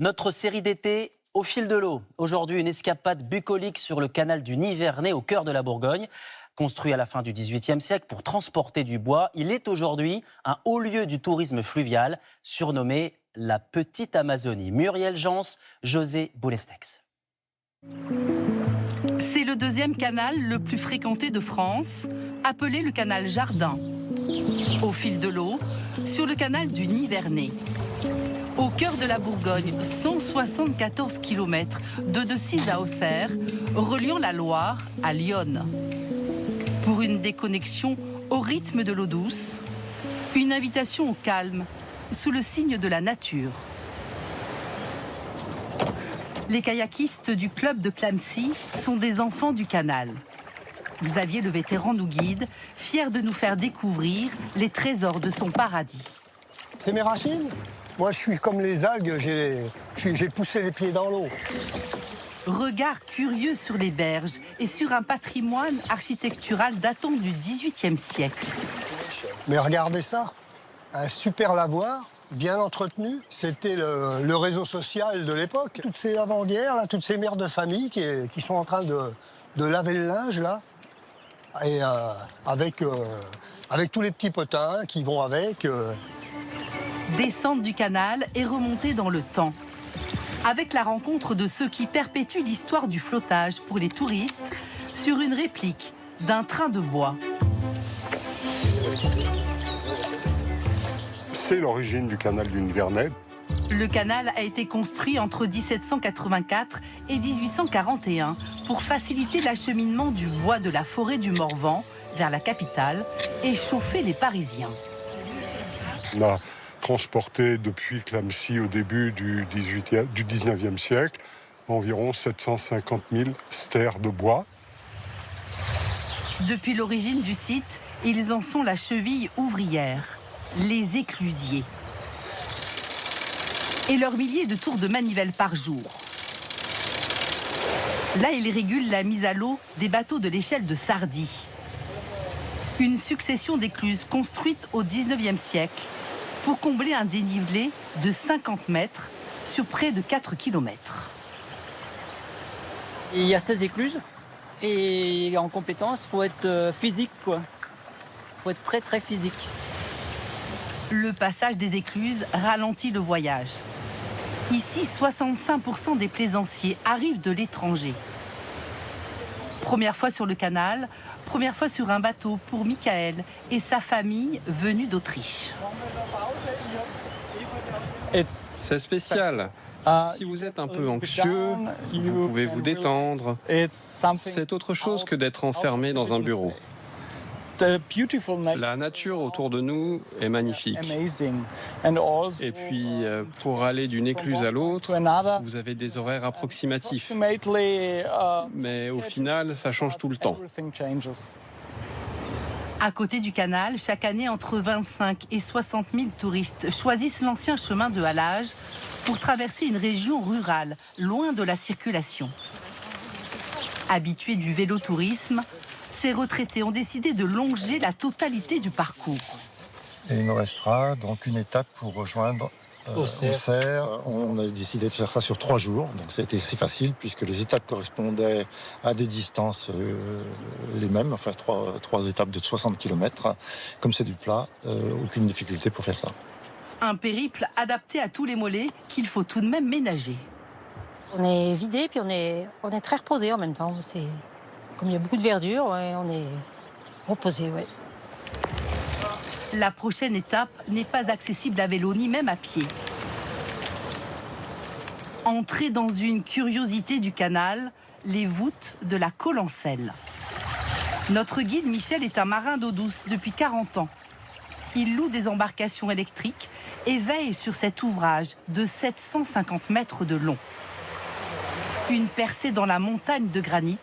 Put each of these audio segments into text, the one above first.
Notre série d'été au fil de l'eau. Aujourd'hui, une escapade bucolique sur le canal du Nivernais au cœur de la Bourgogne. Construit à la fin du XVIIIe siècle pour transporter du bois, il est aujourd'hui un haut lieu du tourisme fluvial, surnommé la Petite Amazonie. Muriel Jans, José Boulestex. C'est le deuxième canal le plus fréquenté de France, appelé le canal Jardin. Au fil de l'eau, sur le canal du Nivernais. Au cœur de la Bourgogne, 174 km de Decize à Auxerre, reliant la Loire à Lyon. Pour une déconnexion au rythme de l'eau douce, une invitation au calme, sous le signe de la nature. Les kayakistes du club de Clamecy sont des enfants du canal. Xavier le vétéran nous guide, fier de nous faire découvrir les trésors de son paradis. C'est mes racines. Moi, je suis comme les algues, j'ai poussé les pieds dans l'eau. Regard curieux sur les berges et sur un patrimoine architectural datant du XVIIIe siècle. Mais regardez ça, un super lavoir, bien entretenu. C'était le réseau social de l'époque. Toutes ces lavandières, là, toutes ces mères de famille qui sont en train de laver le linge, là. Et avec tous les petits potins qui vont avec. Descente du canal et remontée dans le temps. Avec la rencontre de ceux qui perpétuent l'histoire du flottage pour les touristes sur une réplique d'un train de bois. C'est l'origine du canal du Nivernais. Le canal a été construit entre 1784 et 1841 pour faciliter l'acheminement du bois de la forêt du Morvan vers la capitale et chauffer les Parisiens. On a transporté depuis Clamecy au début du 19e siècle environ 750 000 stères de bois. Depuis l'origine du site, ils en sont la cheville ouvrière, les éclusiers. Et leurs milliers de tours de manivelle par jour. Là, ils régulent la mise à l'eau des bateaux de l'échelle de Sardis. Une succession d'écluses construites au 19e siècle pour combler un dénivelé de 50 mètres sur près de 4 km. Il y a 16 écluses et en compétence, il faut être physique, quoi. Il faut être très très physique. Le passage des écluses ralentit le voyage. Ici, 65% des plaisanciers arrivent de l'étranger. Première fois sur le canal, première fois sur un bateau pour Michael et sa famille venue d'Autriche. C'est spécial. Si vous êtes un peu anxieux, vous pouvez vous détendre. C'est autre chose que d'être enfermé dans un bureau. La nature autour de nous est magnifique. Et puis, pour aller d'une écluse à l'autre, vous avez des horaires approximatifs. Mais au final, ça change tout le temps. À côté du canal, chaque année, entre 25 et 60 000 touristes choisissent l'ancien chemin de halage pour traverser une région rurale, loin de la circulation. Habitués du vélotourisme, ces retraités ont décidé de longer la totalité du parcours. Et il nous restera donc une étape pour rejoindre Auxerre. On a décidé de faire ça sur 3 jours, donc ça a été assez facile puisque les étapes correspondaient à des distances les mêmes, enfin 3 étapes de 60 km. Comme c'est du plat, aucune difficulté pour faire ça. Un périple adapté à tous les mollets qu'il faut tout de même ménager. On est vidé puis on est très reposé en même temps. Comme il y a beaucoup de verdure, ouais, on est reposé, ouais. La prochaine étape n'est pas accessible à vélo ni même à pied. Entrer dans une curiosité du canal, les voûtes de la Collencelle. Notre guide Michel est un marin d'eau douce depuis 40 ans. Il loue des embarcations électriques et veille sur cet ouvrage de 750 mètres de long. Une percée dans la montagne de granit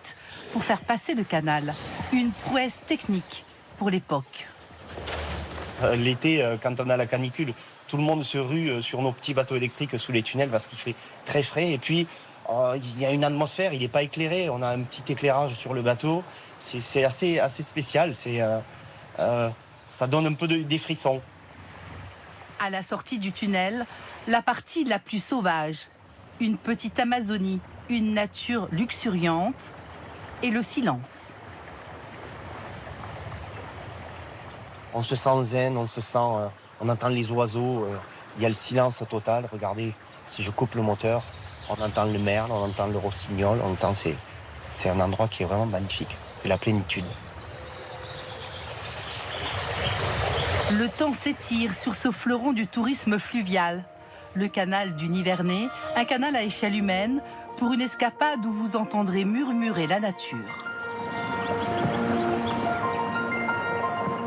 pour faire passer le canal. Une prouesse technique pour l'époque. L'été, quand on a la canicule, tout le monde se rue sur nos petits bateaux électriques sous les tunnels parce qu'il fait très frais. Et puis, il y a une atmosphère, il n'est pas éclairé. On a un petit éclairage sur le bateau. C'est assez spécial. Ça donne un peu des frissons. À la sortie du tunnel, la partie la plus sauvage, Une petite Amazonie, une nature luxuriante et le silence. On se sent zen, on se sent, on entend les oiseaux, il y a le silence total. Regardez, si je coupe le moteur, on entend le merle, on entend le rossignol, on entend, c'est un endroit qui est vraiment magnifique. C'est la plénitude. Le temps s'étire sur ce fleuron du tourisme fluvial. Le canal du Nivernais, un canal à échelle humaine, pour une escapade où vous entendrez murmurer la nature.